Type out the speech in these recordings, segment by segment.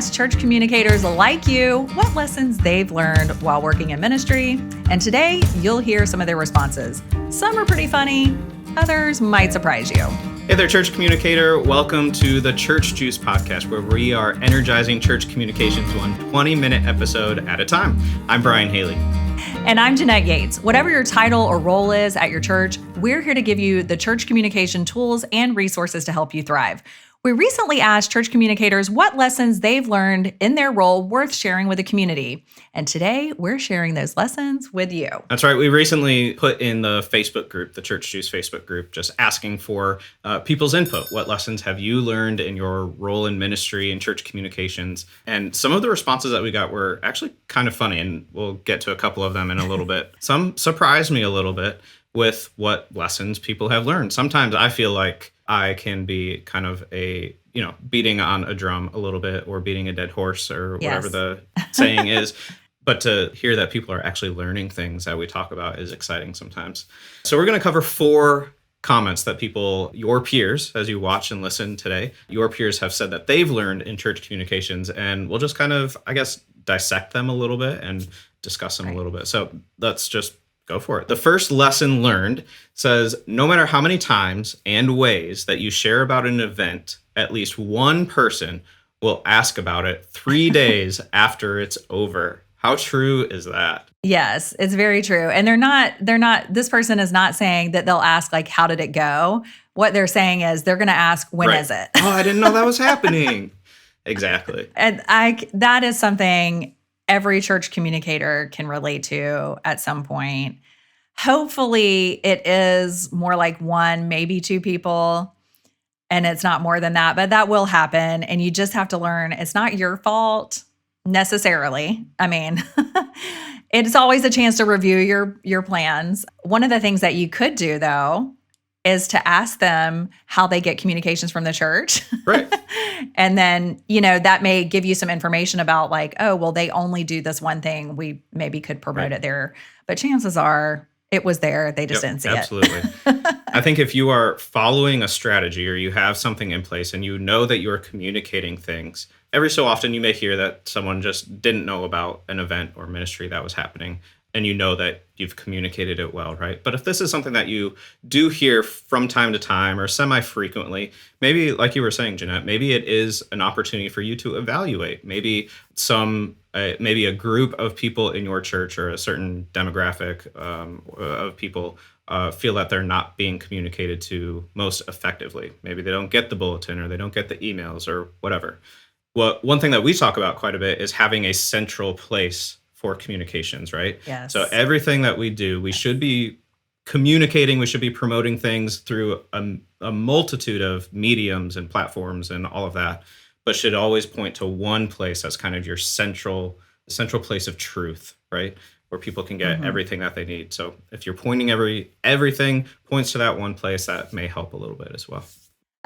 ask church communicators like you what lessons they've learned while working in ministry. And today, you'll hear some of their responses. Some are pretty funny, others might surprise you. Hey there, church communicator. Welcome to the Church Juice podcast, where we are energizing church communications one 20-minute episode at a time. I'm Bryan Haley. And I'm Jeanette Yates. Whatever your title or role is at your church, we're here to give you the church communication tools and resources to help you thrive. We recently asked church communicators what lessons they've learned in their role worth sharing with the community. And today, we're sharing those lessons with you. That's right. We recently put in the Facebook group, the Church Juice Facebook group, just asking for people's input. What lessons have you learned in your role in ministry and church communications? And some of the responses that we got were actually kind of funny, and we'll get to a couple of them in a little bit. Some surprised me a little bit with what lessons people have learned. Sometimes I feel like I can be kind of a, beating on a drum a little bit, or beating a dead horse, or whatever the saying is. But to hear that people are actually learning things that we talk about is exciting sometimes. So we're going to cover 4 comments that people, your peers, as you watch and listen today, your peers have said that they've learned in church communications. And we'll just kind of, dissect them a little bit and discuss them a little bit. So let's just go for it. The first lesson learned says, no matter how many times and ways that you share about an event, at least one person will ask about it 3 days after it's over. How true is that? Yes, it's very true. And this person is not saying that they'll ask, like, how did it go? What they're saying is they're going to ask, when is it? Oh, I didn't know that was happening. Exactly. And that is something every church communicator can relate to at some point. Hopefully it is more like 1, maybe 2 people, and it's not more than that, but that will happen. And you just have to learn it's not your fault necessarily. I mean, it's always a chance to review your plans. One of the things that you could do, though, is to ask them how they get communications from the church. Right. And then, that may give you some information about, like, oh, well, they only do this one thing. We maybe could promote it there. But chances are it was there. They just didn't see absolutely. it. I think if you are following a strategy, or you have something in place and you know that you're communicating things, every so often you may hear that someone just didn't know about an event or ministry that was happening, and you know that you've communicated it well, right? But if this is something that you do hear from time to time or semi-frequently, maybe, like you were saying, Jeanette, maybe it is an opportunity for you to evaluate. Maybe maybe a group of people in your church, or a certain demographic of people feel that they're not being communicated to most effectively. Maybe they don't get the bulletin, or they don't get the emails, or whatever. Well, one thing that we talk about quite a bit is having a central place for communications, right? Yes. So everything that we do, we should be communicating, we should be promoting things through a multitude of mediums and platforms and all of that, but should always point to one place as kind of your central place of truth, right? Where people can get everything that they need. So if you're pointing everything points to that one place, that may help a little bit as well.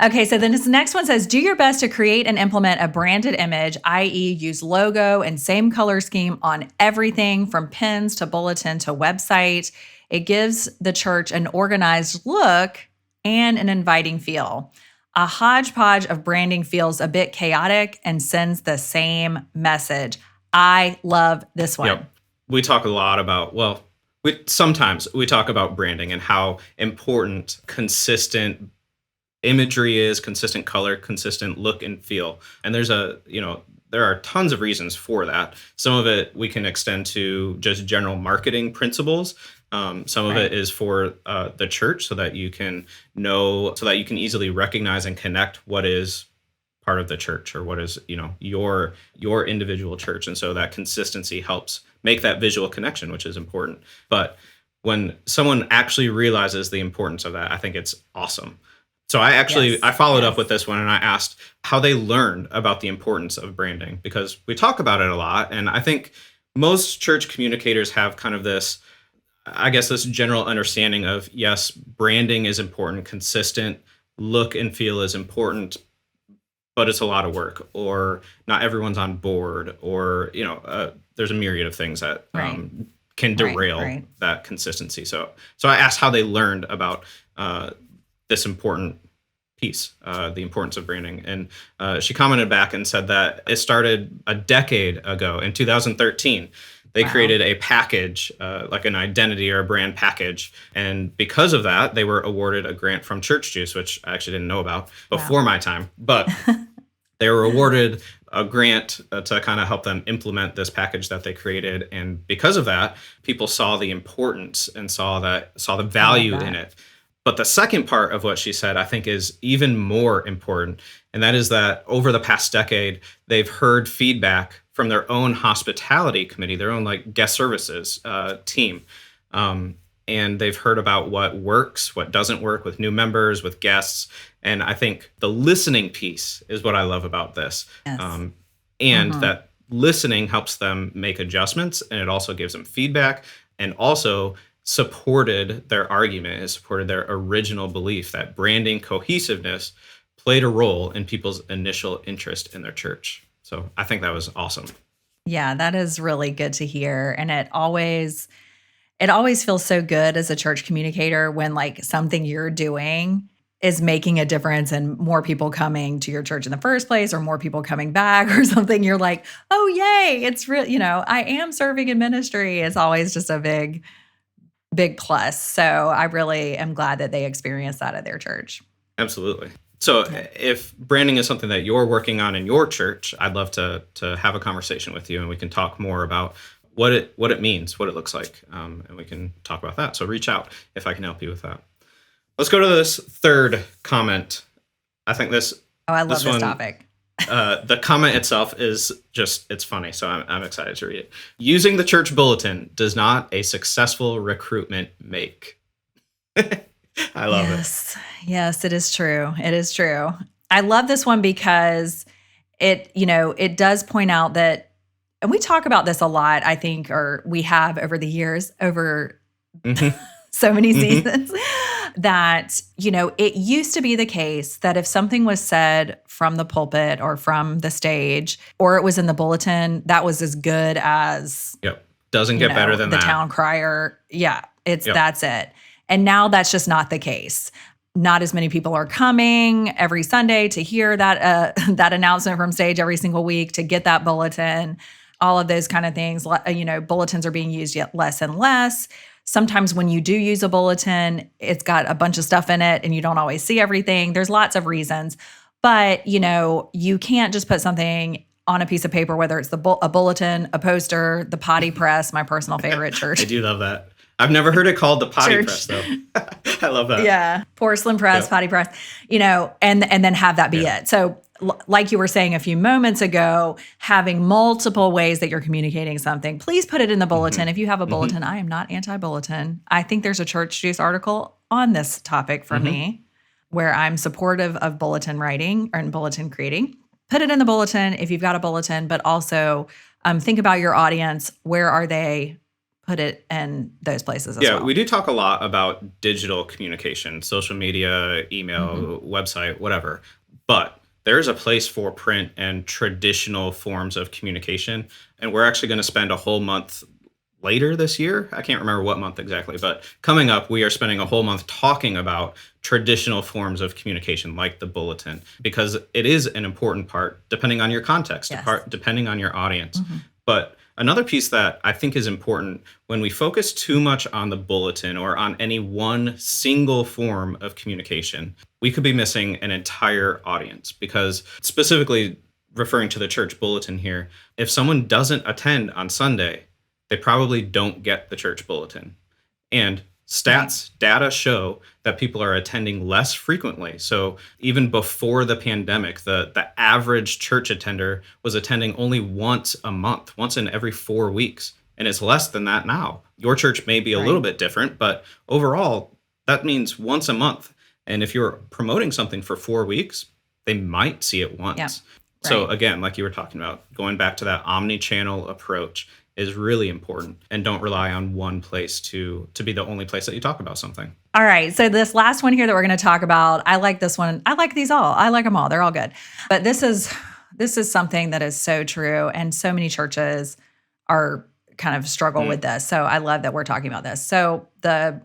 Okay, so then this next one says, do your best to create and implement a branded image, i.e. use logo and same color scheme on everything from pins to bulletin to website. It gives the church an organized look and an inviting feel. A hodgepodge of branding feels a bit chaotic and sends the same message. I love this one. Yep. We talk a lot about, sometimes we talk about branding and how important consistent imagery is, consistent color, consistent look and feel. And there are tons of reasons for that. Some of it we can extend to just general marketing principles. Some of it is for the church, so that you can easily recognize and connect what is part of the church, or what is, your individual church. And so that consistency helps make that visual connection, which is important. But when someone actually realizes the importance of that, I think it's awesome. So I followed up with this one, and I asked how they learned about the importance of branding, because we talk about it a lot. And I think most church communicators have kind of this general understanding of, yes, branding is important, consistent look and feel is important, but it's a lot of work, or not everyone's on board, or, there's a myriad of things that can derail that consistency. So I asked how they learned about this important piece, the importance of branding. And she commented back and said that it started a decade ago in 2013. They Wow. created a package, like an identity or a brand package. And because of that, they were awarded a grant from Church Juice, which I actually didn't know about Wow. before my time. But they were awarded a grant to kind of help them implement this package that they created. And because of that, people saw the importance and saw the I love value in that. it. But the second part of what she said, I think, is even more important. And that is that over the past decade, they've heard feedback from their own hospitality committee, their own like guest services team. And they've heard about what works, what doesn't work with new members, with guests. And I think the listening piece is what I love about this. Yes. And Hmm. that listening helps them make adjustments, and it also gives them feedback, and also supported their argument, it supported their original belief that branding cohesiveness played a role in people's initial interest in their church. So I think that was awesome. Yeah, that is really good to hear. And it always feels so good as a church communicator when like something you're doing is making a difference and more people coming to your church in the first place or more people coming back or something. You're like, oh, yay, it's real. I am serving in ministry. It's always just a big, big plus. So I really am glad that they experienced that at their church. Absolutely. So Yeah. if branding is something that you're working on in your church, I'd love to have a conversation with you, and we can talk more about what it means, what it looks like, and we can talk about that. So reach out if I can help you with that. Let's go to this third comment. I think this Oh, I love this this one, topic. the comment itself is just, it's funny. So I'm excited to read it. Using the church bulletin does not a successful recruitment make. I love it. Yes. Yes, it is true. It is true. I love this one because it does point out that, and we talk about this a lot, I think, or we have over the years, over Hmm. so many Hmm. seasons, that, it used to be the case that if something was said from the pulpit or from the stage, or it was in the bulletin, that was as good as Yep. Doesn't get better than the that. town crier. Yeah, Yep. that's it. And now that's just not the case. Not as many people are coming every Sunday to hear that that announcement from stage every single week, to get that bulletin, all of those kind of things. Bulletins are being used yet less and less. Sometimes when you do use a bulletin, it's got a bunch of stuff in it and you don't always see everything. There's lots of reasons. But, you can't just put something on a piece of paper, whether it's a bulletin, a poster, the potty press, my personal favorite church. I do love that. I've never heard it called the potty Church. press though. I love that. Yeah. Porcelain press, Yep. potty press, and then have that be Yeah. it. So like you were saying a few moments ago, having multiple ways that you're communicating something, please put it in the bulletin. Hmm. If you have a Hmm. bulletin, I am not anti-bulletin. I think there's a Church Juice article on this topic for Hmm. me where I'm supportive of bulletin writing and bulletin creating. Put it in the bulletin if you've got a bulletin, but also think about your audience. Where are they? Put it in those places as Yeah, well. we do talk a lot about digital communication, social media, Mhm. email, website, whatever. But there's a place for print and traditional forms of communication. And we're actually going to spend a whole month later this year. I can't remember what month exactly, but coming up, we are spending a whole month talking about traditional forms of communication like the bulletin, because it is an important part depending on your context, Yes. depending on your audience. Mhm. But another piece that I think is important, when we focus too much on the bulletin or on any one single form of communication, we could be missing an entire audience. Because specifically referring to the church bulletin here, if someone doesn't attend on Sunday, they probably don't get the church bulletin. And Right. data show that people are attending less frequently. So even before the pandemic, the average church attender was attending only once a month, once in every 4 weeks. And it's less than that now. Your church may be a little Right. bit different, but overall, that means once a month. And if you're promoting something for 4 weeks, they might see it Yeah. once. So Right. again, like you were talking about, going back to that omni-channel approach is really important, and don't rely on one place to be the only place that you talk about something. All right. So this last one here that we're going to talk about, I like this one. I like these all. I like them all. They're all good. But this is something that is so true, and so many churches are kind of struggle with Mm. this. So I love that we're talking about this. So the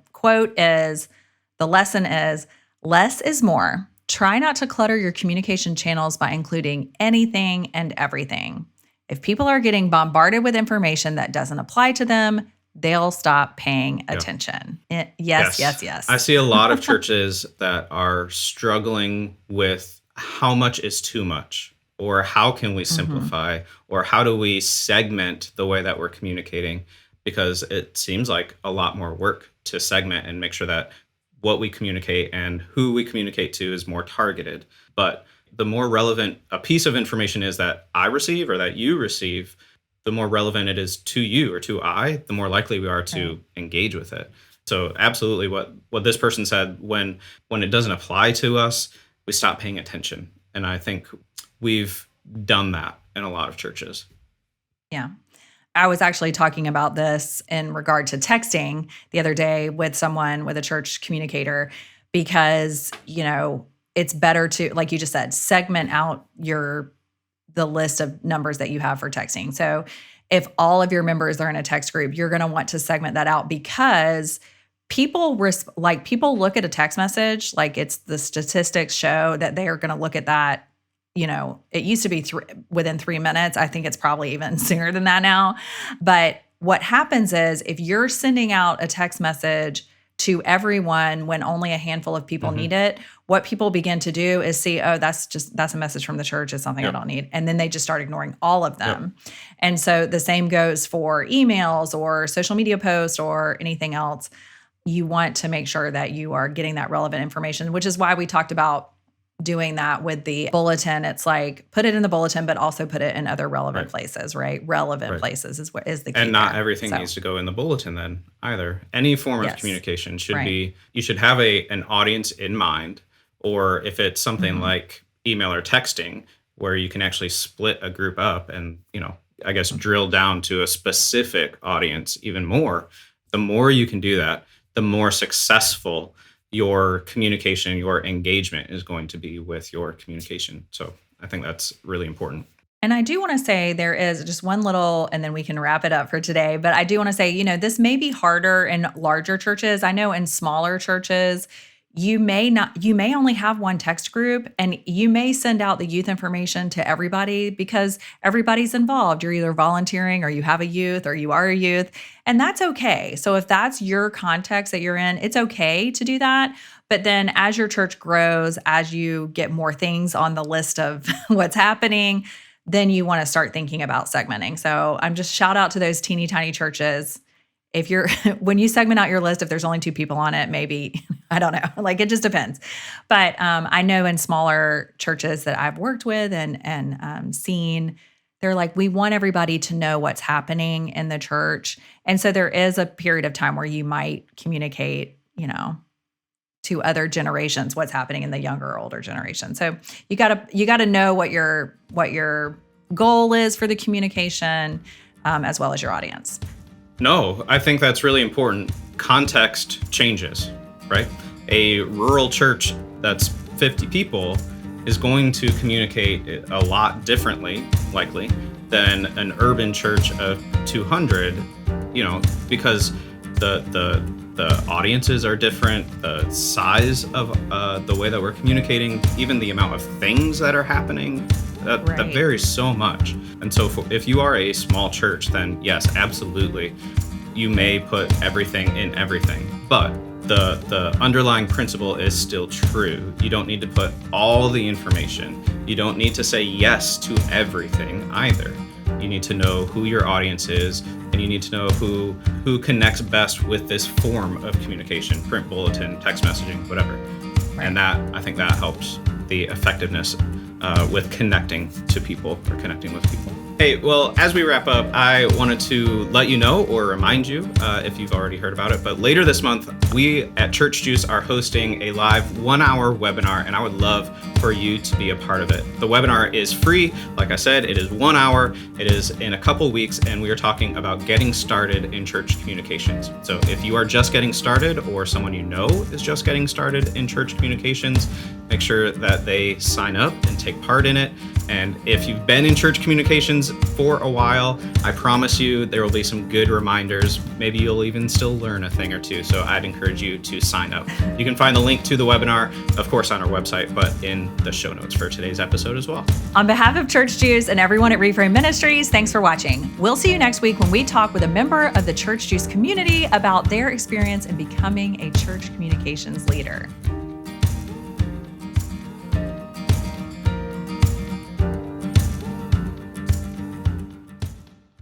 lesson is less is more. Try not to clutter your communication channels by including anything and everything. If people are getting bombarded with information that doesn't apply to them, they'll stop paying attention. Yes. I see a lot of churches that are struggling with how much is too much, or how can we simplify, or how do we segment the way that we're communicating, because it seems like a lot more work to segment and make sure that what we communicate and who we communicate to is more targeted. But the more relevant a piece of information is that I receive or that you receive, the more relevant it is to you or to I, the more likely we are to engage with it. So absolutely what this person said, when it doesn't apply to us, we stop paying attention. And I think we've done that in a lot of churches. Yeah. I was actually talking about this in regard to texting the other day with someone, with a church communicator, because, it's better to, like you just said, segment out the list of numbers that you have for texting. So if all of your members are in a text group, you're going to want to segment that out, because people look at a text message, like it's the statistics show that they are going to look at that. It used to be within 3 minutes. I think it's probably even sooner than that now. But what happens is, if you're sending out a text message to everyone when only a handful of people need it, what people begin to do is see, oh, that's a message from the church. It's something I don't need. And then they just start ignoring all of them. And so the same goes for emails or social media posts or anything else. You want to make sure that you are getting that relevant information, which is why we talked about doing that with the bulletin. It's like, put it in the bulletin, but also put it in other relevant places, right? Relevant places is the key. And not everything needs to go in the bulletin then either. Any form of communication should be, you should have an audience in mind, or if it's something like email or texting, where you can actually split a group up and, I guess drill down to a specific audience even more. The more you can do that, the more successful your communication, your engagement is going to be with your communication. So I think that's really important. And I do want to say, there is just one little, and then we can wrap it up for today. But I do want to say, this may be harder in larger churches. I know in smaller churches, you may only have one text group, and you may send out the youth information to everybody because everybody's involved. You're either volunteering, or you have a youth, or you are a youth, and that's okay. So if that's your context that you're in, it's okay to do that. But then as your church grows, as you get more things on the list of what's happening, then you want to start thinking about segmenting. So I'm just shout out to those teeny tiny churches. When you segment out your list, if there's only 2 people on it, maybe, I don't know, like it just depends. But I know in smaller churches that I've worked with and seen, they're like, we want everybody to know what's happening in the church. And so there is a period of time where you might communicate, to other generations what's happening in the younger or older generation. So you gotta know what your goal is for the communication, as well as your audience. No, I think that's really important. Context changes, right? A rural church that's 50 people is going to communicate a lot differently, likely, than an urban church of 200, because the audiences are different, the size of the way that we're communicating, even the amount of things that are happening, that varies so much. And so if you are a small church, then yes, absolutely, you may put everything in everything. But the underlying principle is still true. You don't need to put all the information. You don't need to say yes to everything either. You need to know who your audience is, and you need to know who connects best with this form of communication, print, bulletin, text messaging, whatever. Right. And I think that helps the effectiveness with connecting to people, or connecting with people. Hey, well, as we wrap up, I wanted to let you know, or remind you, if you've already heard about it, but later this month, we at Church Juice are hosting a live 1-hour webinar, and I would love for you to be a part of it. The webinar is free. Like I said, it is 1 hour. It is in a couple weeks, and we are talking about getting started in church communications. So if you are just getting started, or someone you know is just getting started in church communications, make sure that they sign up and take part in it. And if you've been in church communications for a while, I promise you there will be some good reminders. Maybe you'll even still learn a thing or two. So I'd encourage you to sign up. You can find the link to the webinar, of course, on our website, but in the show notes for today's episode as well. On behalf of Church Juice and everyone at Reframe Ministries, thanks for watching. We'll see you next week when we talk with a member of the Church Juice community about their experience in becoming a church communications leader.